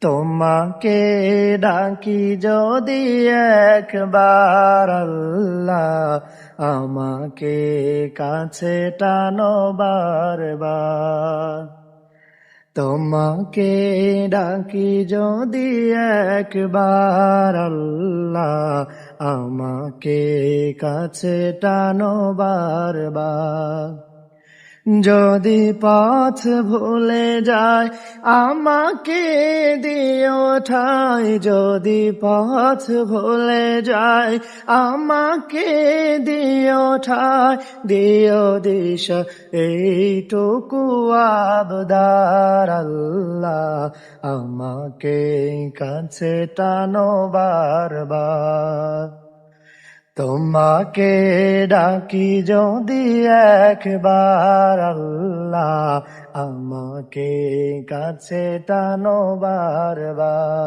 তোমাকে ডাকি যদি একবার আল্লাহ, আমাকে কাছে টানো বারবার। তোমাকে ডাকি যদি একবার আল্লাহ, আমাকে কাছে টানো বারবার। যদি পথ ভুলে যায় আমাকে দিও ঠাই, যদি পথ ভুলে যায় আমাকে দিও ঠাই, দিও দিশা এইটুকু আবদার আল্লাহ, আমাকে কাছে টানো বারবার। তোমাকে ডাকি যদি একবার আল্লাহ, আমাকে কাছে টানো বারবার।